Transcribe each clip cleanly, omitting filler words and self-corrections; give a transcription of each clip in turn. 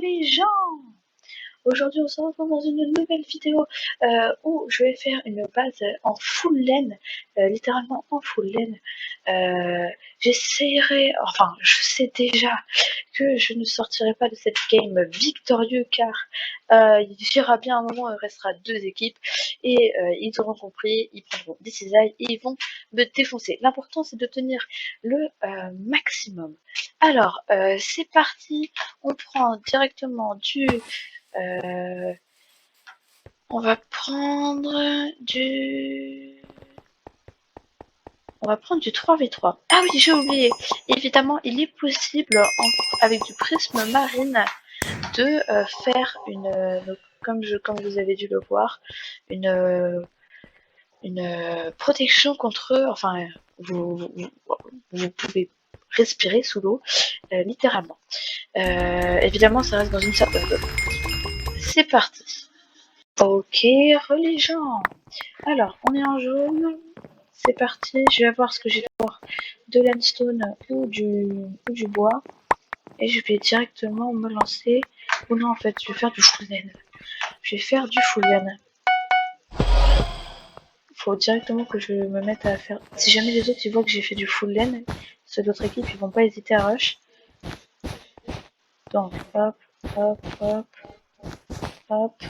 les gens! Aujourd'hui, on se retrouve dans une nouvelle vidéo où je vais faire une base en full laine, littéralement en full laine. J'essaierai, enfin, je sais déjà que je ne sortirai pas de cette game victorieux car il y aura bien un moment où il restera deux équipes et ils auront compris, ils prendront des cisailles et ils vont me défoncer. L'important c'est de tenir le maximum. Alors, c'est parti, on prend directement du... on va prendre du... On va prendre du 3v3. Ah oui, j'ai oublié. Évidemment, il est possible, avec du prisme marine, de faire une... comme vous avez dû le voir, une protection contre... Enfin, vous pouvez respirer sous l'eau, littéralement. Évidemment, ça reste dans une certaine zone. C'est parti. Ok, religion. Alors, on est en jaune. C'est parti. Je vais voir ce que j'ai pour de l'andstone ou du bois. Et je vais directement me lancer. Ou non, en fait, je vais faire du full laine. Je vais faire du full laine. Faut directement que je me mette à faire. Si jamais les autres ils voient que j'ai fait du full laine, ceux d'autres équipes ils vont pas hésiter à rush. Donc, hop, hop, hop, hop.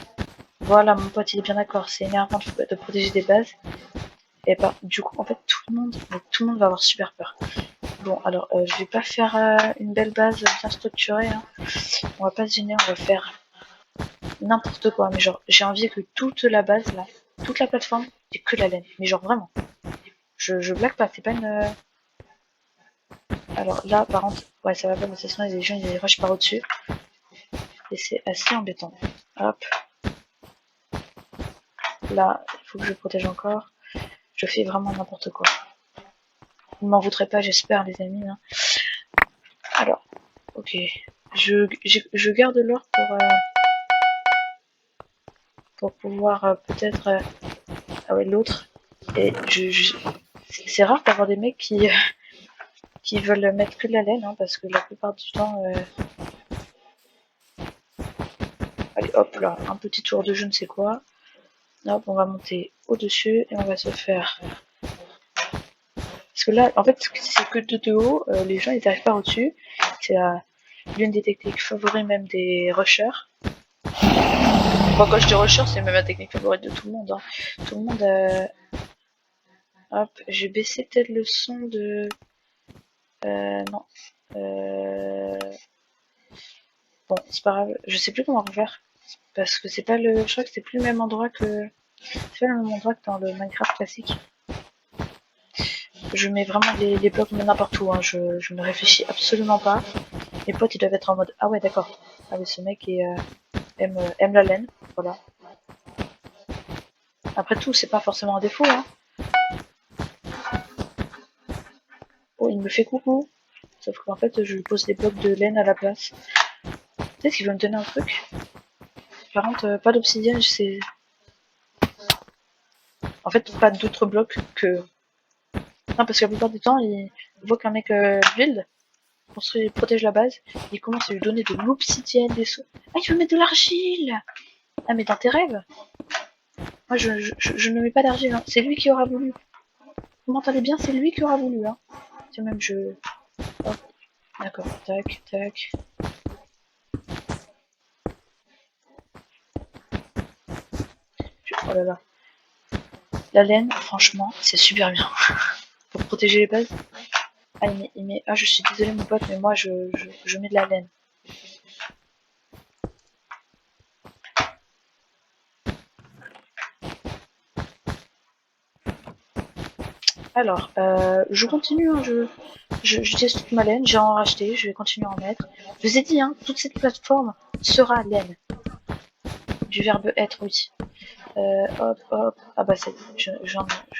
Voilà, mon pote il est bien d'accord. C'est énervant de protéger des bases. Et bah, du coup, en fait, tout le monde va avoir super peur. Bon, alors, je vais pas faire une belle base bien structurée. Hein. On va pas se gêner, on va faire n'importe quoi. Mais genre, j'ai envie que toute la base, là, toute la plateforme, c'est que la laine. Mais genre, vraiment. Je blague pas, c'est pas une... Alors là, par contre, ouais, ça va pas, mais de toute façon, les gens, ils rushent par au-dessus. Et c'est assez embêtant. Hop. Là, il faut que je protège encore. Je fais vraiment n'importe quoi. Vous m'en voudrez pas, j'espère, les amis. Hein. Alors, ok. Je garde l'or pour pouvoir peut-être... ah ouais, l'autre. Et c'est rare d'avoir des mecs qui veulent mettre que de la laine, hein, parce que la plupart du temps... Allez, hop là, un petit tour de je ne sais quoi. Hop, on va monter au-dessus et on va se faire... Parce que là, en fait, c'est que de haut, les gens ils n'arrivent pas au-dessus. C'est l'une des techniques favoris même des rushers. Bon, quand je dis rusher, c'est même la technique favorite de tout le monde. Hein. Tout le monde... Hop, j'ai baissé peut-être le son de... non. Bon, c'est pas grave. Je sais plus comment refaire. Parce que c'est pas le... Je crois que c'est plus le même endroit que... C'est pas le même endroit que dans le Minecraft classique. Je mets vraiment les blocs n'importe où. Hein. Je ne réfléchis absolument pas. Mes potes, ils doivent être en mode... Ah ouais, d'accord. Ah mais ce mec aime la laine. Voilà. Après tout, c'est pas forcément un défaut. Hein. Oh, il me fait coucou. Sauf qu'en fait, je lui pose des blocs de laine à la place. Peut-être qu'il veut me donner un truc. Par contre, pas d'obsidienne, c'est... En fait, pas d'autres blocs que... Non, parce que la plupart du temps, il voit qu'un mec build, construit, protège la base, il commence à lui donner de l'obsidienne, des sous. Ah, il veut mettre de l'argile! Ah, mais dans tes rêves? Moi, je ne mets pas d'argile, hein. C'est lui qui aura voulu. Vous m'entendez bien? C'est lui qui aura voulu, hein. Tiens, même je... Hop. D'accord, tac, tac. Oh là là. La laine, franchement, c'est super bien. Pour protéger les bases. Ah, ah, je suis désolée, mon pote, mais moi, je mets de la laine. Alors, je continue, hein, j'utilise toute ma laine, j'ai en racheté, je vais continuer à en mettre. Je vous ai dit, hein, toute cette plateforme sera laine. Du verbe être, oui. Hop, hop. Ah bah c'est, je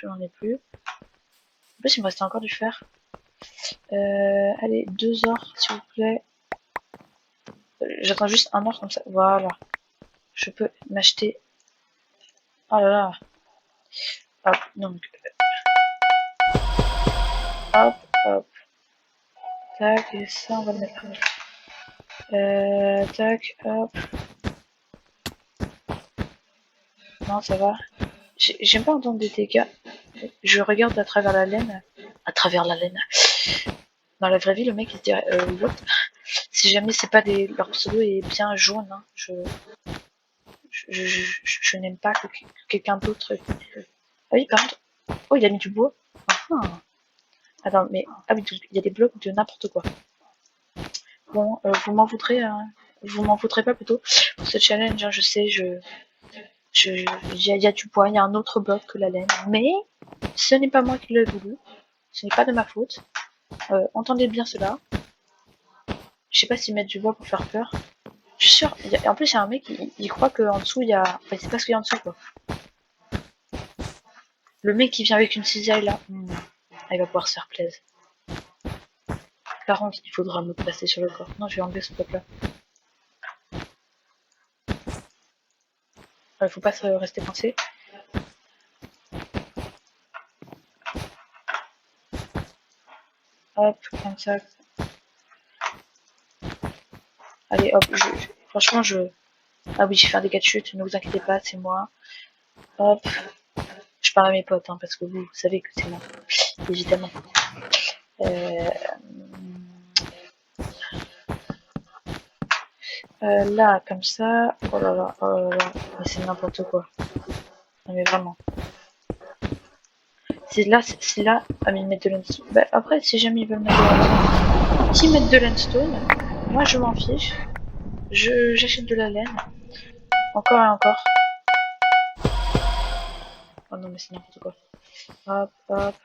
n'en ai plus. En plus, il me restait encore du fer. Allez, 2 heures, s'il vous plaît. J'attends juste un or comme ça. Voilà. Je peux m'acheter. Oh là là. Hop, donc. Hop, hop. Tac, et ça, on va le mettre. Tac, hop. Non, ça va. J'aime pas entendre des dégâts. Je regarde à travers la laine. À travers la laine. Dans la vraie vie, le mec il se dirait what. Si jamais c'est pas des. Leur pseudo est bien jaune, hein, je n'aime pas que quelqu'un d'autre. Ah oui, par contre. Oh, il a mis du bois. Ah. Attends, mais. Ah oui, il y a des blocs de n'importe quoi. Bon, vous m'en voudrez. Vous m'en voudrez pas plutôt pour ce challenge, hein, je sais, il y a du bois, il y a un autre bloc que la laine, mais ce n'est pas moi qui l'ai voulu, ce n'est pas de ma faute. Entendez bien cela. Je sais pas s'ils mettent du bois pour faire peur. Je suis sûre. En plus, il y a un mec, il croit qu'en dessous, il y a. Enfin, il sait pas ce qu'il y a en dessous, quoi. Le mec qui vient avec une cisaille là, il va pouvoir se faire plaisir. Par contre, il faudra me placer sur le corps. Non, je vais enlever ce bloc là. Il faut pas rester coincé. Hop, comme ça. Allez, hop, franchement, Ah oui, j'ai fait un dégât de chute, ne vous inquiétez pas, c'est moi. Hop, je parle à mes potes, hein, parce que vous savez que c'est moi, évidemment. Là, comme ça, oh là là, oh là là, mais c'est n'importe quoi. Non mais vraiment. C'est là, ah mais ils mettent de l'unstone. Bah après, si jamais ils veulent mettre de l'unstone, qu'ils mettent de l'unstone, moi je m'en fiche. J'achète de la laine. Encore et encore. Oh non mais c'est n'importe quoi. Hop, hop.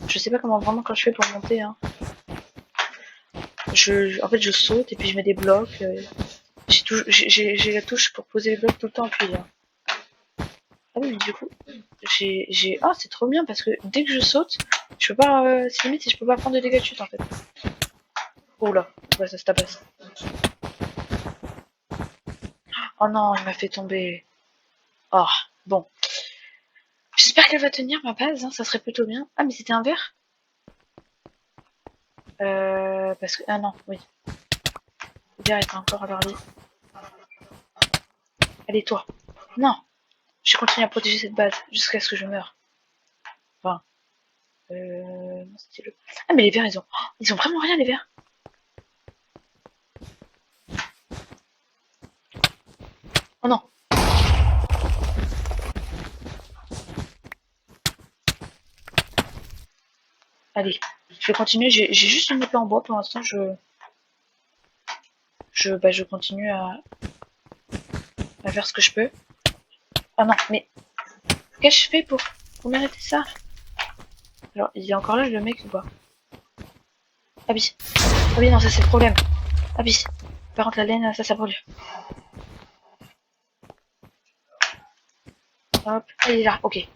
Je sais pas comment vraiment quand je fais pour monter, hein. En fait, je saute et puis je mets des blocs. J'ai la touche pour poser les blocs tout le temps appuyée. Hein. Ah oui, mais du coup, Ah, c'est trop bien parce que dès que je saute, je peux pas. C'est limite si je peux pas prendre de dégâts de chute en fait. Oh là, ouais, ça se tabasse. Oh non, il m'a fait tomber. Oh, bon. J'espère qu'elle va tenir ma base, hein, ça serait plutôt bien. Ah, mais c'était un verre. Parce que. Ah non, oui. Le verre était encore à leur lit. Allez, toi. Non, je continue à protéger cette base jusqu'à ce que je meure. Enfin. Non, c'était le. Ah, mais les verres, ils ont vraiment rien, les verres. Oh non. Allez, je vais continuer. J'ai juste une épée en bois pour l'instant. Je continue à faire ce que je peux. Ah non, mais qu'est-ce que je fais pour m'arrêter ça? Alors, il est encore là le mec ou pas? Ah oui. Ah oui, non, ça c'est le problème. Ah oui. Par contre, la laine, ça brûle. Hop, ah, il est là, ok.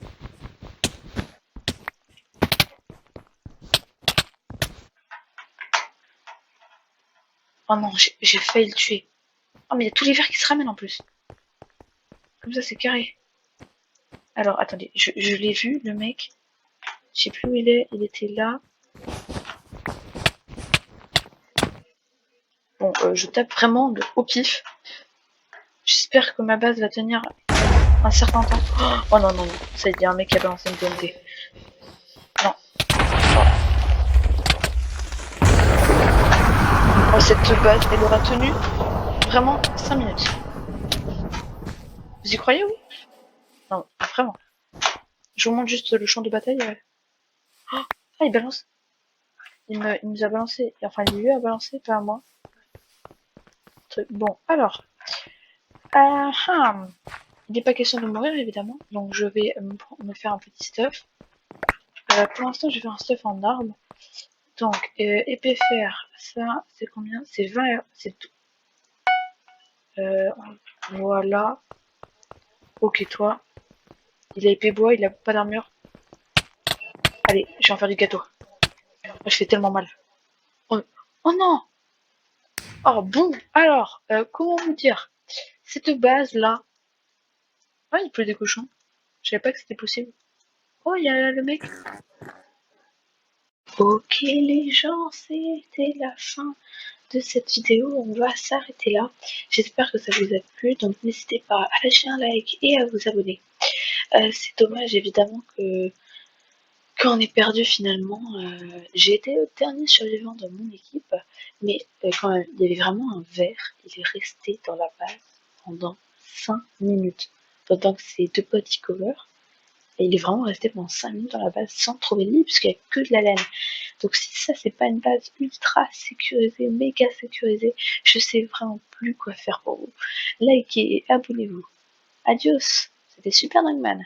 Oh non, j'ai failli le tuer. Oh, mais il y a tous les verres qui se ramènent en plus. Comme ça, c'est carré. Alors, attendez, je l'ai vu, le mec. Je sais plus où il est. Il était là. Bon, je tape vraiment au pif. J'espère que ma base va tenir un certain temps. Oh non, non, non. Ça y est, il y a un mec qui a balancé une TNT. Non. Oh, cette base, elle aura tenu vraiment 5 minutes. Vous y croyez, oui? Non, vraiment. Je vous montre juste le champ de bataille. Oh, ah, il balance. Il nous a balancé. Enfin, lui a balancé, pas à moi. Bon, alors. Il n'est pas question de mourir, évidemment. Donc, je vais me faire un petit stuff. Pour l'instant, je vais faire un stuff en arme. Donc, épée fer, ça, c'est combien? C'est 20, c'est tout. Voilà. Ok, toi. Il a épée bois, il a pas d'armure. Allez, je vais en faire du gâteau. Je fais tellement mal. Oh, oh non! Oh bon, alors, comment vous dire? Cette base-là. Ah, il pleut des cochons. Je savais pas que c'était possible. Oh, il y a le mec. Ok, les gens, c'était la fin de cette vidéo, on va s'arrêter là. J'espère que ça vous a plu, donc n'hésitez pas à lâcher un like et à vous abonner. C'est dommage évidemment qu'on ait perdu finalement. J'ai été le dernier survivant de mon équipe, mais quand même, il y avait vraiment un ver, il est resté dans la base pendant 5 minutes, pendant que ses deux potes y cover. Et il est vraiment resté pendant 5 minutes dans la base sans trouver de lit, puisqu'il n'y a que de la laine. Donc si ça, c'est pas une base ultra sécurisée, méga sécurisée, je sais vraiment plus quoi faire pour vous. Likez et abonnez-vous. Adios, c'était Super Dogman.